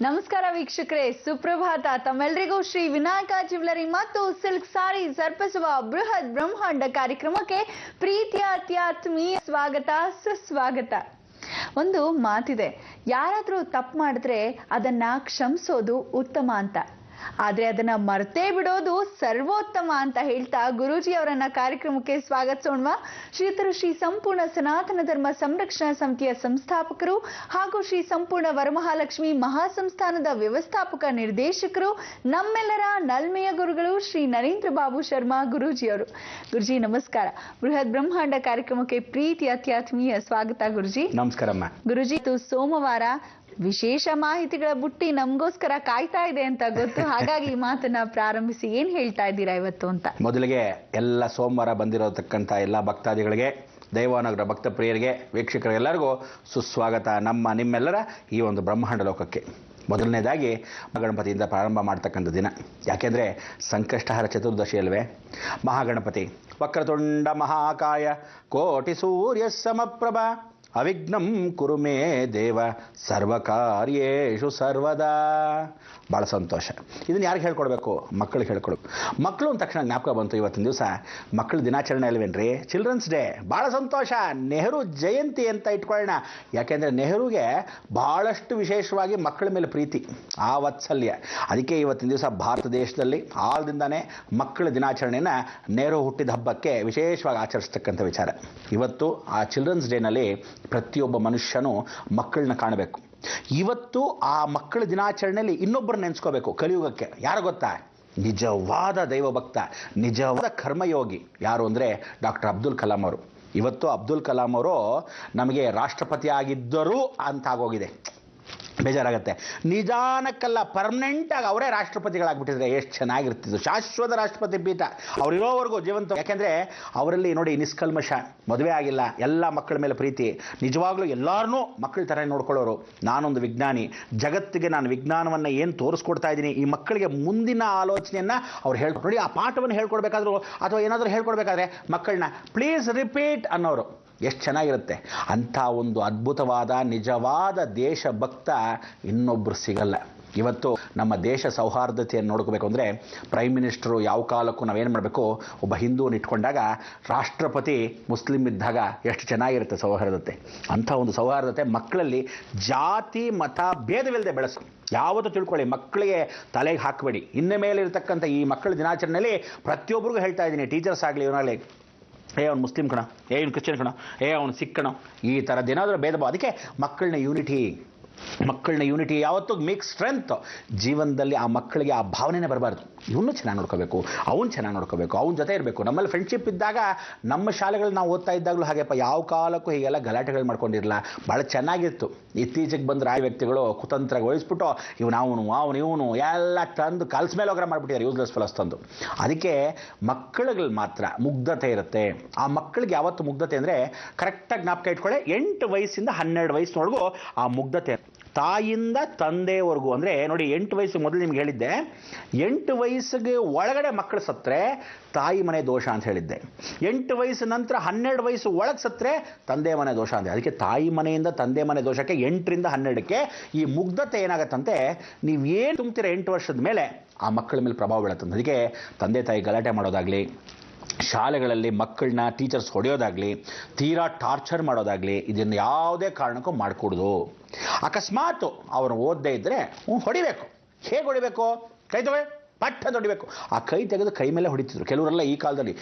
ನಮಸ್ಕಾರ ವೀಕ್ಷಕರೇ, ಸುಪ್ರಭಾತ. ತಮ್ಮೆಲ್ಲರಿಗೂ ಶ್ರೀ ವಿನಾಯಕ ಜ್ಯುವೆಲರಿ ಮತ್ತು ಸಿಲ್ಕ್ ಸಾರೀಸ್ ಅರ್ಪಿಸುವ ಬೃಹತ್ ಬ್ರಹ್ಮಾಂಡ ಕಾರ್ಯಕ್ರಮಕ್ಕೆ ಪ್ರೀತಿಯ ಅತ್ಯಾತ್ಮೀಯ ಸ್ವಾಗತ, ಸುಸ್ವಾಗತ. ಒಂದು ಮಾತಿದೆ, ಯಾರಾದ್ರೂ ತಪ್ಪು ಮಾಡಿದ್ರೆ ಅದನ್ನ ಕ್ಷಮಿಸೋದು ಉತ್ತಮ ಅಂತ, ಆದ್ರೆ ಅದನ್ನ ಮರ್ತೇ ಬಿಡೋದು ಸರ್ವೋತ್ತಮ ಅಂತ ಹೇಳ್ತಾ ಗುರೂಜಿ ಅವರನ್ನ ಕಾರ್ಯಕ್ರಮಕ್ಕೆ ಸ್ವಾಗತಿಸೋಣ. ಶ್ರೀಯುತರು ಶ್ರೀ ಸಂಪೂರ್ಣ ಸನಾತನ ಧರ್ಮ ಸಂರಕ್ಷಣಾ ಸಮಿತಿಯ ಸಂಸ್ಥಾಪಕರು ಹಾಗೂ ಶ್ರೀ ಸಂಪೂರ್ಣ ವರಮಹಾಲಕ್ಷ್ಮಿ ಮಹಾಸಂಸ್ಥಾನದ ವ್ಯವಸ್ಥಾಪಕ ನಿರ್ದೇಶಕರು, ನಮ್ಮೆಲ್ಲರ ನಲ್ಮೆಯ ಗುರುಗಳು ಶ್ರೀ ನರೇಂದ್ರ ಬಾಬು ಶರ್ಮಾ ಗುರೂಜಿಯವರು. ಗುರುಜಿ ನಮಸ್ಕಾರ. ಬೃಹತ್ ಬ್ರಹ್ಮಾಂಡ ಕಾರ್ಯಕ್ರಮಕ್ಕೆ ಪ್ರೀತಿ ಅತ್ಯಾತ್ಮೀಯ ಸ್ವಾಗತ ಗುರುಜಿ. ನಮಸ್ಕಾರಮ್ಮ. ಗುರುಜಿ, ಸೋಮವಾರ ವಿಶೇಷ ಮಾಹಿತಿಗಳ ಬುಟ್ಟಿ ನಮಗೋಸ್ಕರ ಕಾಯ್ತಾ ಇದೆ ಅಂತ ಗೊತ್ತು, ಹಾಗಾಗಿ ಈ ಮಾತನ್ನ ಪ್ರಾರಂಭಿಸಿ. ಏನ್ ಹೇಳ್ತಾ ಇದ್ದೀರಾ ಇವತ್ತು ಅಂತ? ಮೊದಲಿಗೆ ಎಲ್ಲ ಸೋಮವಾರ ಬಂದಿರತಕ್ಕಂಥ ಎಲ್ಲ ಭಕ್ತಾದಿಗಳಿಗೆ, ದೈವಾನುಗ್ರಹ ಭಕ್ತ ಪ್ರಿಯರಿಗೆ, ವೀಕ್ಷಕರಿಗೆಲ್ಲರಿಗೂ ಸುಸ್ವಾಗತ ನಿಮ್ಮೆಲ್ಲರ ಈ ಒಂದು ಬ್ರಹ್ಮಾಂಡ ಲೋಕಕ್ಕೆ. ಮೊದಲನೇದಾಗಿ ಗಣಪತಿಯಿಂದ ಪ್ರಾರಂಭ ಮಾಡ್ತಕ್ಕಂಥ ದಿನ. ಯಾಕೆಂದರೆ ಸಂಕಷ್ಟಹರ ಚತುರ್ದಶಿ ಅಲ್ವೇ. ಮಹಾಗಣಪತಿ ವಕ್ರತುಂಡ ಮಹಾಕಾಯ ಕೋಟಿ ಸೂರ್ಯ ಸಮಪ್ರಭ ಅವಿಘ್ನಂ ಕುರು ಮೇ ದೇವ ಸರ್ವಕಾರ್ಯೇಷು ಸರ್ವದಾ. ಭಾಳ ಸಂತೋಷ. ಇದನ್ನು ಯಾರಿಗೆ ಹೇಳ್ಕೊಡ್ಬೇಕು? ಮಕ್ಕಳಿಗೆ ಹೇಳ್ಕೊಡ್ಬೇಕು. ಮಕ್ಕಳು ಅಂದ ತಕ್ಷಣ ಜ್ಞಾಪಕ ಬಂತು, ಇವತ್ತಿನ ದಿವಸ ಮಕ್ಕಳ ದಿನಾಚರಣೆ ಅಲ್ವೇನ್ರಿ, ಚಿಲ್ಡ್ರನ್ಸ್ ಡೇ. ಭಾಳ ಸಂತೋಷ. ನೆಹರು ಜಯಂತಿ ಅಂತ ಇಟ್ಕೊಳ್ಳೋಣ. ಯಾಕೆಂದರೆ ನೆಹರುಗೆ ಭಾಳಷ್ಟು ವಿಶೇಷವಾಗಿ ಮಕ್ಕಳ ಮೇಲೆ ಪ್ರೀತಿ, ಆ ವಾತ್ಸಲ್ಯ. ಅದಕ್ಕೆ ಇವತ್ತಿನ ದಿವಸ ಭಾರತ ದೇಶದಲ್ಲಿ ಆಳದಿಂದಾನೇ ಮಕ್ಕಳ ದಿನಾಚರಣೆನ ನೆಹರು ಹುಟ್ಟಿದ ಹಬ್ಬಕ್ಕೆ ವಿಶೇಷವಾಗಿ ಆಚರಿಸ್ತಕ್ಕಂಥ ವಿಚಾರ. ಇವತ್ತು ಆ ಚಿಲ್ಡ್ರನ್ಸ್ ಡೇನಲ್ಲಿ ಪ್ರತಿಯೊಬ್ಬ ಮನುಷ್ಯನೂ ಮಕ್ಕಳನ್ನ ಕಾಣಬೇಕು. ಇವತ್ತು ಆ ಮಕ್ಕಳ ದಿನಾಚರಣೆಯಲ್ಲಿ ಇನ್ನೊಬ್ಬರು ನೆನೆಸ್ಕೋಬೇಕು ಕಲಿಯುಗಕ್ಕೆ. ಯಾರು ಗೊತ್ತಾ? ನಿಜವಾದ ದೈವಭಕ್ತ, ನಿಜವಾದ ಕರ್ಮಯೋಗಿ. ಯಾರು ಅಂದರೆ ಡಾಕ್ಟರ್ ಅಬ್ದುಲ್ ಕಲಾಂ ಅವರು. ಇವತ್ತು ಅಬ್ದುಲ್ ಕಲಾಂ ಅವರು ನಮಗೆ ರಾಷ್ಟ್ರಪತಿ ಆಗಿದ್ದರು ಅಂತ ಆಗೋಗಿದೆ. ಬೇಜಾರಾಗತ್ತೆ. ನಿಧಾನಕ್ಕಲ್ಲ, ಪರ್ಮನೆಂಟಾಗಿ ಅವರೇ ರಾಷ್ಟ್ರಪತಿಗಳಾಗ್ಬಿಟ್ಟಿದ್ರೆ ಎಷ್ಟು ಚೆನ್ನಾಗಿರ್ತಿದ್ದು. ಶಾಶ್ವತ ರಾಷ್ಟ್ರಪತಿ ಪೀಠ ಅವರಿರೋವರೆಗೂ ಜೀವಂತ. ಯಾಕೆಂದರೆ ಅವರಲ್ಲಿ ನೋಡಿ ನಿಷ್ಕಲ್ಮಶ, ಮದುವೆ ಆಗಿಲ್ಲ, ಎಲ್ಲ ಮಕ್ಕಳ ಮೇಲೆ ಪ್ರೀತಿ, ನಿಜವಾಗ್ಲೂ ಎಲ್ಲರನ್ನೂ ಮಕ್ಕಳ ಥರ ನೋಡ್ಕೊಳ್ಳೋರು. ನಾನೊಂದು ವಿಜ್ಞಾನಿ, ಜಗತ್ತಿಗೆ ನಾನು ವಿಜ್ಞಾನವನ್ನು ಏನು ತೋರಿಸ್ಕೊಡ್ತಾ ಇದ್ದೀನಿ, ಈ ಮಕ್ಕಳಿಗೆ ಮುಂದಿನ ಆಲೋಚನೆಯನ್ನು ಅವ್ರು ಹೇಳ್ಕೊಡಿ. ನೋಡಿ, ಆ ಪಾಠವನ್ನು ಹೇಳ್ಕೊಡ್ಬೇಕಾದ್ರೂ ಅಥವಾ ಏನಾದರೂ ಹೇಳ್ಕೊಡ್ಬೇಕಾದ್ರೆ ಮಕ್ಕಳನ್ನ ಪ್ಲೀಸ್ ರಿಪೀಟ್ ಅನ್ನೋರು ಎಷ್ಟು ಚೆನ್ನಾಗಿರುತ್ತೆ. ಅಂಥ ಒಂದು ಅದ್ಭುತವಾದ ನಿಜವಾದ ದೇಶಭಕ್ತ ಇನ್ನೊಬ್ಬರು ಸಿಗಲ್ಲ. ಇವತ್ತು ನಮ್ಮ ದೇಶ ಸೌಹಾರ್ದತೆಯನ್ನು ನೋಡ್ಕೋಬೇಕು ಅಂದರೆ ಪ್ರೈಮ್ ಮಿನಿಸ್ಟರು ಯಾವ ಕಾಲಕ್ಕೂ ನಾವೇನು ಮಾಡಬೇಕು, ಒಬ್ಬ ಹಿಂದೂನ ಇಟ್ಕೊಂಡಾಗ ರಾಷ್ಟ್ರಪತಿ ಮುಸ್ಲಿಂ ಇದ್ದಾಗ ಎಷ್ಟು ಚೆನ್ನಾಗಿರುತ್ತೆ ಸೌಹಾರ್ದತೆ. ಅಂಥ ಒಂದು ಸೌಹಾರ್ದತೆ ಮಕ್ಕಳಲ್ಲಿ ಜಾತಿ ಮತ ಭೇದವಿಲ್ಲದೆ ಬೆಳೆಸು. ಯಾವತ್ತೂ ತಿಳ್ಕೊಳ್ಳಿ, ಮಕ್ಕಳಿಗೆ ತಲೆಗೆ ಹಾಕಬೇಡಿ. ಇನ್ನು ಮೇಲೆ ಇರತಕ್ಕಂಥ ಈ ಮಕ್ಕಳ ದಿನಾಚರಣೆಯಲ್ಲಿ ಪ್ರತಿಯೊಬ್ಬರಿಗೂ ಹೇಳ್ತಾ ಇದ್ದೀನಿ, ಟೀಚರ್ಸ್ ಆಗಲಿ, ಇವನಾಗಲಿ, ಅವ್ನು ಮುಸ್ಲಿಂ ಕಣ, ಅವ್ನು ಕ್ರಿಶ್ಚಿಯನ್ ಕಣ, ಅವ್ನು ಸಿಖ್ ಕಣ, ಈ ಥರದ್ದು ಏನಾದರೂ ಭೇದ ಭಾವ. ಅದಕ್ಕೆ ಮಕ್ಕಳನ್ನ ಯೂನಿಟಿ ಯಾವತ್ತೂ ಮೇಕ್ ಸ್ಟ್ರೆಂತ್. ಜೀವನದಲ್ಲಿ ಆ ಮಕ್ಕಳಿಗೆ ಆ ಭಾವನೆನೇ ಬರಬಾರ್ದು. ಇವನು ಚೆನ್ನಾಗಿ ನೋಡ್ಕೋಬೇಕು, ಅವನು ಚೆನ್ನಾಗಿ ನೋಡ್ಕೋಬೇಕು, ಅವನ ಜೊತೆ ಇರಬೇಕು. ನಮ್ಮಲ್ಲಿ ಫ್ರೆಂಡ್ಶಿಪ್ ಇದ್ದಾಗ, ನಮ್ಮ ಶಾಲೆಗಳು ನಾವು ಓದ್ತಾ ಇದ್ದಾಗಲೂ ಹಾಗೆಪ್ಪ, ಯಾವ ಕಾಲಕ್ಕೂ ಹೀಗೆಲ್ಲ ಗಲಾಟೆಗಳು ಮಾಡ್ಕೊಂಡಿರಲಿಲ್ಲ. ಭಾಳ ಚೆನ್ನಾಗಿತ್ತು. ಇತ್ತೀಚೆಗೆ ಬಂದ ರಾಯ ವ್ಯಕ್ತಿಗಳು ಕುತಂತ್ರಗೊಳಿಸ್ಬಿಟ್ಟು ಇವನು ಎಲ್ಲ ತಂದು ಕಲ್ಸ್ ಮೇಲೆ ಹೋಗ್ರ ಮಾಡಿಬಿಟ್ಟಿದ್ದಾರೆ, ಯೂಸ್ಲೆಸ್ ಫೆಲೋಸ್ ತಂದು. ಅದಕ್ಕೆ ಮಕ್ಕಳುಗಳು ಮಾತ್ರ ಮುಗ್ಧತೆ ಇರುತ್ತೆ. ಆ ಮಕ್ಕಳಿಗೆ ಯಾವತ್ತು ಮುಗ್ಧತೆ ಅಂದರೆ ಕರೆಕ್ಟಾಗಿ ಜ್ಞಾಪಕ ಇಟ್ಕೊಳ್ಳಿ, 8 ವಯಸ್ಸಿಂದ 12 ವಯಸ್ಸಿನವರೆಗೂ ಆ ಮುಗ್ಧತೆ. ತಾಯಿಯಿಂದ ತಂದೆವರೆಗೂ ಅಂದರೆ ನೋಡಿ, 8 ವಯಸ್ಸು ಮೊದಲು ನಿಮ್ಗೆ ಹೇಳಿದ್ದೆ, 8 ವಯಸ್ಸಿಗೆ ಒಳಗಡೆ ಮಕ್ಕಳು ಸತ್ತರೆ ತಾಯಿ ಮನೆ ದೋಷ ಅಂತ ಹೇಳಿದ್ದೆ. 8 ವಯಸ್ಸು ನಂತರ 12 ವಯಸ್ಸು ಒಳಗೆ ಸತ್ತರೆ ತಂದೆ ಮನೆ ದೋಷ ಅಂದೆ. ಅದಕ್ಕೆ ತಾಯಿ ಮನೆಯಿಂದ ತಂದೆ ಮನೆ ದೋಷಕ್ಕೆ 8ರಿಂದ 12ಕ್ಕೆ ಈ ಮುಗ್ಧತೆ ಏನಾಗತ್ತಂತೆ, ನೀವೇನು ತುಂಬ್ತೀರ 8 ವರ್ಷದ ಮೇಲೆ ಆ ಮಕ್ಕಳ ಮೇಲೆ ಪ್ರಭಾವ ಬೀಳುತ್ತಂತೆ. ಅದಕ್ಕೆ ತಂದೆ ತಾಯಿ ಗಲಾಟೆ ಮಾಡೋದಾಗಲಿ, ಶಾಲೆಗಳಲ್ಲಿ ಮಕ್ಕಳನ್ನ ಟೀಚರ್ಸ್ ಹೊಡೆಯೋದಾಗಲಿ, ತೀರಾ ಟಾರ್ಚರ್ ಮಾಡೋದಾಗಲಿ, ಇದನ್ನು ಯಾವುದೇ ಕಾರಣಕ್ಕೂ ಮಾಡಿಕೊಡೋದು. ಅಕಸ್ಮಾತ್ ಅವನು ಓದದೇ ಇದ್ದರೆ ಹೊಡಿಬೇಕು. ಹೇಗೆ ಹೊಡಿಬೇಕು? ಕೈ ತಗೊಳ್ಳಿ, ಪಟ್ಟ ಹೊಡಿಬೇಕು. ಆ ಕೈ ತೆಗೆದು ಕೈ ಮೇಲೆ ಹೊಡಿತಿದ್ರು ಕೆಲವರೆಲ್ಲ. ಈ ಕಾಲದಲ್ಲಿ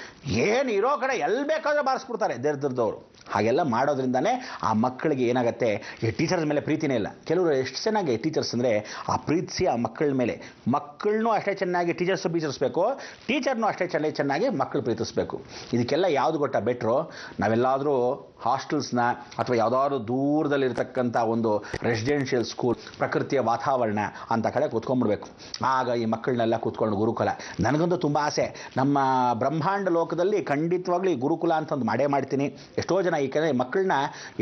ಏನು ಇರೋ ಕಡೆ ಎಲ್ಲಿ ಬೇಕಾದ್ರೆ ಬಾರಿಸ್ಬಿಡ್ತಾರೆ ದರ್ದವ್ರು. ಹಾಗೆಲ್ಲ ಮಾಡೋದ್ರಿಂದನೇ ಆ ಮಕ್ಕಳಿಗೆ ಏನಾಗುತ್ತೆ, ಈ ಟೀಚರ್ಸ್ ಮೇಲೆ ಪ್ರೀತಿನೇ ಇಲ್ಲ. ಕೆಲವರು ಎಷ್ಟು ಚೆನ್ನಾಗಿ ಟೀಚರ್ಸ್ ಅಂದರೆ ಆ ಪ್ರೀತಿಸಿ ಆ ಮಕ್ಕಳ ಮೇಲೆ, ಮಕ್ಕಳನ್ನೂ ಅಷ್ಟೇ ಚೆನ್ನಾಗಿ ಟೀಚರ್ಸು ಪ್ರೀತಿಸಬೇಕು, ಟೀಚರ್ನೂ ಅಷ್ಟೇ ಚೆನ್ನಾಗಿ ಮಕ್ಕಳು ಪ್ರೀತಿಸಬೇಕು. ಇದಕ್ಕೆಲ್ಲ ಯಾವುದು ಗೊತ್ತಾ ಬೆಟ್ರು? ನಾವೆಲ್ಲಾದರೂ ಹಾಸ್ಟೆಲ್ಸ್ನ ಅಥವಾ ಯಾವುದಾದ್ರೂ ದೂರದಲ್ಲಿರ್ತಕ್ಕಂಥ ಒಂದು ರೆಸಿಡೆನ್ಷಿಯಲ್ ಸ್ಕೂಲ್, ಪ್ರಕೃತಿಯ ವಾತಾವರಣ ಅಂತ ಕಡೆ ಕೂತ್ಕೊಂಡ್ಬಿಡ್ಬೇಕು. ಆಗ ಈ ಮಕ್ಕಳನ್ನೆಲ್ಲ ಕೂತ್ಕೊಂಡು ಗುರುಕುಲ. ನನಗಂತೂ ತುಂಬ ಆಸೆ, ನಮ್ಮ ಬ್ರಹ್ಮಾಂಡ ಲೋಕದಲ್ಲಿ ಖಂಡಿತವಾಗ್ಲೂ ಈ ಗುರುಕುಲ ಅಂತಂದು ಮಾಡ್ತೀನಿ. ಎಷ್ಟೋ ಜನ ಈ ಕಡೆ ಮಕ್ಕಳನ್ನ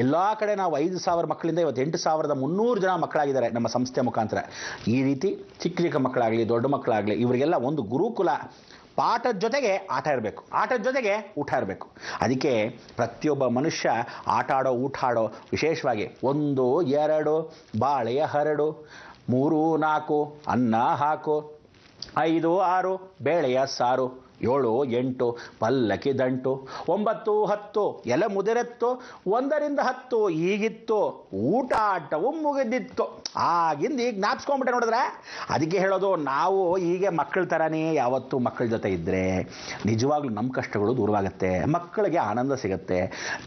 ಎಲ್ಲ ಕಡೆ ನಾವು 5,000 ಮಕ್ಕಳಿಂದ ಇವತ್ತು 8,300 ಜನ ಮಕ್ಕಳಾಗಿದ್ದಾರೆ ನಮ್ಮ ಸಂಸ್ಥೆ ಮುಖಾಂತರ. ಈ ರೀತಿ ಚಿಕ್ಕ ಮಕ್ಕಳಾಗಲಿ, ದೊಡ್ಡ ಮಕ್ಕಳಾಗಲಿ, ಇವರಿಗೆಲ್ಲ ಒಂದು ಗುರುಕುಲ. ಪಾಠದ ಜೊತೆಗೆ ಆಟ ಇರಬೇಕು, ಆಟದ ಜೊತೆಗೆ ಊಟ ಇರಬೇಕು. ಅದಕ್ಕೆ ಪ್ರತಿಯೊಬ್ಬ ಮನುಷ್ಯ ಆಟ ಆಡೋ, ಊಟ ಆಡೋ, ವಿಶೇಷವಾಗಿ 1, 2 ಬಾಳೆಯ ಹರಡು, 3 4 ಅನ್ನ ಹಾಕು, 5 6 ಬೇಳೆಯ ಸಾರು, 7 8 ಪಲ್ಲಕ್ಕಿ ದಂಟು, 9 10 ಎಲೆ ಮುದಿರೆತ್ತು, 1 ರಿಂದ 10 ಈಗಿತ್ತು, ಊಟ ಆಟವು ಮುಗಿದಿತ್ತು. ಆಗಿಂದ ಈಗ ಜ್ಞಾಪಿಸ್ಕೊಂಡ್ಬಿಟ್ಟೆ ನೋಡಿದ್ರೆ. ಅದಕ್ಕೆ ಹೇಳೋದು, ನಾವು ಹೀಗೆ ಮಕ್ಕಳ ಥರನೇ ಯಾವತ್ತೂ ಮಕ್ಕಳ ಜೊತೆ ಇದ್ದರೆ ನಿಜವಾಗ್ಲೂ ನಮ್ಮ ಕಷ್ಟಗಳು ದೂರವಾಗುತ್ತೆ, ಮಕ್ಕಳಿಗೆ ಆನಂದ ಸಿಗುತ್ತೆ.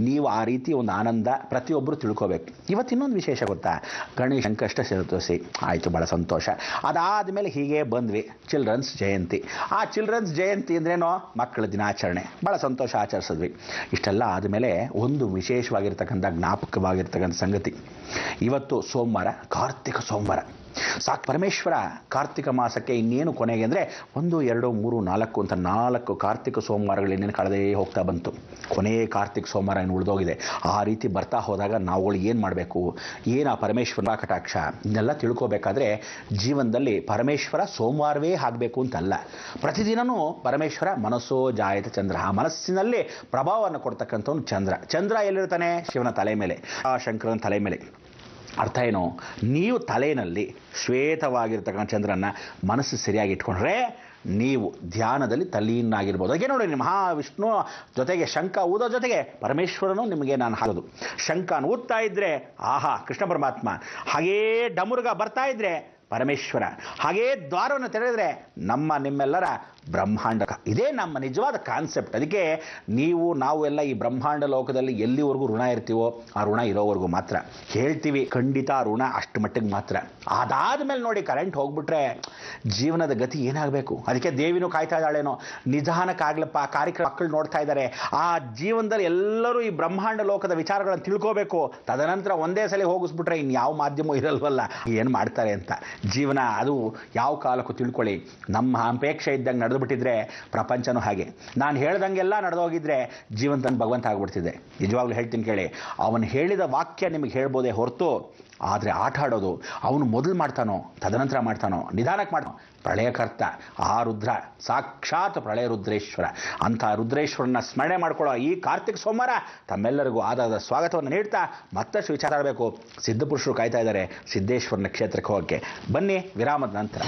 ನೀವು ಆ ರೀತಿ ಒಂದು ಆನಂದ ಪ್ರತಿಯೊಬ್ಬರು ತಿಳ್ಕೋಬೇಕು. ಇವತ್ತು ಇನ್ನೊಂದು ವಿಶೇಷ ಗೊತ್ತಾ, ಗಣೇಶ ಸಂಕಷ್ಟ ಚತುರ್ದಶಿ ಆಯಿತು, ಭಾಳ ಸಂತೋಷ. ಅದಾದಮೇಲೆ ಹೀಗೆ ಬಂದ್ವಿ ಚಿಲ್ಡ್ರನ್ಸ್ ಜಯಂತಿ. ಆ ಚಿಲ್ಡ್ರನ್ಸ್ ಜಯಂತಿ ಅಂದ್ರೇನೋ ಮಕ್ಕಳ ದಿನಾಚರಣೆ, ಭಾಳ ಸಂತೋಷ ಆಚರಿಸಿದ್ವಿ. ಇಷ್ಟೆಲ್ಲ ಆದಮೇಲೆ ಒಂದು ವಿಶೇಷವಾಗಿರ್ತಕ್ಕಂಥ ಜ್ಞಾಪಕವಾಗಿರ್ತಕ್ಕಂಥ ಸಂಗತಿ, ಇವತ್ತು ಸೋಮವಾರ, ಕಾರ್ತಿಕ ಸೋಮವಾರ. ಸಾಕು, ಪರಮೇಶ್ವರ ಕಾರ್ತಿಕ ಮಾಸಕ್ಕೆ ಇನ್ನೇನು ಕೊನೆಗೆ ಅಂದರೆ 1 2 3 4 ಅಂತ 4 ಕಾರ್ತಿಕ ಸೋಮವಾರಗಳು ಇನ್ನೇನು ಕಳೆದೇ ಹೋಗ್ತಾ ಬಂತು. ಕೊನೆಯ ಕಾರ್ತಿಕ ಸೋಮವಾರ ಏನು ಉಳಿದೋಗಿದೆ. ಆ ರೀತಿ ಬರ್ತಾ ಹೋದಾಗ ನಾವುಗಳು ಏನು ಮಾಡಬೇಕು, ಏನು ಆ ಪರಮೇಶ್ವರ ಕಟಾಕ್ಷ ಇದನ್ನೆಲ್ಲ ತಿಳ್ಕೋಬೇಕಾದ್ರೆ ಜೀವನದಲ್ಲಿ ಪರಮೇಶ್ವರ ಸೋಮವಾರವೇ ಆಗಬೇಕು ಅಂತಲ್ಲ. ಪ್ರತಿದಿನವೂ ಪರಮೇಶ್ವರ ಮನಸ್ಸೋ ಜಾಯತ ಚಂದ್ರ, ಆ ಮನಸ್ಸಿನಲ್ಲಿ ಪ್ರಭಾವವನ್ನು ಕೊಡ್ತಕ್ಕಂಥವನು ಚಂದ್ರ. ಚಂದ್ರ ಎಲ್ಲಿರ್ತಾನೆ? ಶಿವನ ತಲೆ ಮೇಲೆ, ಆ ಶಂಕರನ ತಲೆ ಮೇಲೆ. ಅರ್ಥ ಏನು? ನೀವು ತಲೆಯಲ್ಲಿ ಶ್ವೇತವಾಗಿರ್ತಕ್ಕಂಥ ಚಂದ್ರನ ಮನಸ್ಸು ಸರಿಯಾಗಿ ಇಟ್ಕೊಂಡ್ರೆ ನೀವು ಧ್ಯಾನದಲ್ಲಿ ತಲ್ಲೀನಾಗಿರ್ಬೋದು. ಹಾಗೆ ನೋಡಿ, ಮಹಾವಿಷ್ಣು ಜೊತೆಗೆ ಶಂಖ ಊದೋ ಜೊತೆಗೆ ಪರಮೇಶ್ವರನು ನಿಮಗೆ ನಾನು ಹಾಕೋದು. ಶಂಖನ ಊದ್ತಾ ಇದ್ರೆ ಆಹಾ ಕೃಷ್ಣ ಪರಮಾತ್ಮ, ಹಾಗೇ ಡಮರುಗ ಬರ್ತಾ ಇದ್ರೆ ಪರಮೇಶ್ವರ, ಹಾಗೇ ದ್ವಾರವನ್ನು ತೆರೆದ್ರೆ ನಿಮ್ಮೆಲ್ಲರ ಬ್ರಹ್ಮಾಂಡ. ಇದೇ ನಮ್ಮ ನಿಜವಾದ ಕಾನ್ಸೆಪ್ಟ್. ಅದಕ್ಕೆ ನಾವು ಎಲ್ಲ ಈ ಬ್ರಹ್ಮಾಂಡ ಲೋಕದಲ್ಲಿ ಎಲ್ಲಿವರೆಗೂ ಋಣ ಇರ್ತೀವೋ ಆ ಋಣ ಇರೋವರೆಗೂ ಮಾತ್ರ ಹೇಳ್ತೀವಿ. ಖಂಡಿತ ಋಣ ಅಷ್ಟು ಮಟ್ಟಿಗೆ ಮಾತ್ರ. ಅದಾದ್ಮೇಲೆ ನೋಡಿ, ಕರೆಂಟ್ ಹೋಗ್ಬಿಟ್ರೆ ಜೀವನದ ಗತಿ ಏನಾಗಬೇಕು? ಅದಕ್ಕೆ ದೇವಿನೂ ಕಾಯ್ತಾ ಇದ್ದಾಳೇನೋ, ನಿಧಾನಕ್ಕಾಗ್ಲಪ್ಪ, ಕಾರ್ಯಕ್ರಮ ಮಕ್ಕಳು ನೋಡ್ತಾ ಇದ್ದಾರೆ. ಆ ಜೀವನದಲ್ಲಿ ಎಲ್ಲರೂ ಈ ಬ್ರಹ್ಮಾಂಡ ಲೋಕದ ವಿಚಾರಗಳನ್ನು ತಿಳ್ಕೋಬೇಕು. ತದನಂತರ ಒಂದೇ ಸಲ ಹೋಗಿಸ್ಬಿಟ್ರೆ ಇನ್ಯಾವ ಮಾಧ್ಯಮ ಇರಲ್ವಲ್ಲ, ಏನು ಮಾಡ್ತಾರೆ ಅಂತ. ಜೀವನ ಅದು ಯಾವ ಕಾಲಕ್ಕೂ ತಿಳ್ಕೊಳ್ಳಿ. ನಮ್ಮ ಅಪೇಕ್ಷೆ ಇದ್ದಂಗೆ ನಡೆದುಬಿಟ್ಟಿದ್ರೆ ಪ್ರಪಂಚನೂ ಹಾಗೆ. ನಾನು ಹೇಳ್ದಂಗೆಲ್ಲ ನಡೆದೋಗಿದ್ರೆ ಜೀವನ ಭಗವಂತ ಆಗ್ಬಿಡ್ತಿದ್ದೆ. ನಿಜವಾಗ್ಲೂ ಹೇಳ್ತೀನಿ ಕೇಳಿ, ಅವನು ಹೇಳಿದ ವಾಕ್ಯ ನಿಮಗೆ ಹೇಳ್ಬೋದೇ ಹೊರತು, ಆದರೆ ಆಟ ಆಡೋದು ಅವನು ಮೊದಲು ಮಾಡ್ತಾನೋ ತದನಂತರ ಮಾಡ್ತಾನೋ ನಿಧಾನಕ್ಕೆ ಮಾಡ್ತಾನೋ. ಪ್ರಳಯಕರ್ತ ಆ ರುದ್ರ, ಸಾಕ್ಷಾತ್ ಪ್ರಳಯ ರುದ್ರೇಶ್ವರ. ಅಂಥ ರುದ್ರೇಶ್ವರನ ಸ್ಮರಣೆ ಮಾಡ್ಕೊಳ್ಳೋ ಈ ಕಾರ್ತಿಕ ಸೋಮವಾರ ತಮ್ಮೆಲ್ಲರಿಗೂ ಆದಾದ ಸ್ವಾಗತವನ್ನು ನೀಡ್ತಾ ಮತ್ತಷ್ಟು ವಿಚಾರ ಆಡಬೇಕು. ಸಿದ್ಧಪುರುಷರು ಕಾಯ್ತಾ ಇದ್ದಾರೆ ಸಿದ್ದೇಶ್ವರನ ಕ್ಷೇತ್ರಕ್ಕೆ ಹೋಗೋಕ್ಕೆ. ಬನ್ನಿ ವಿರಾಮದ ನಂತರ.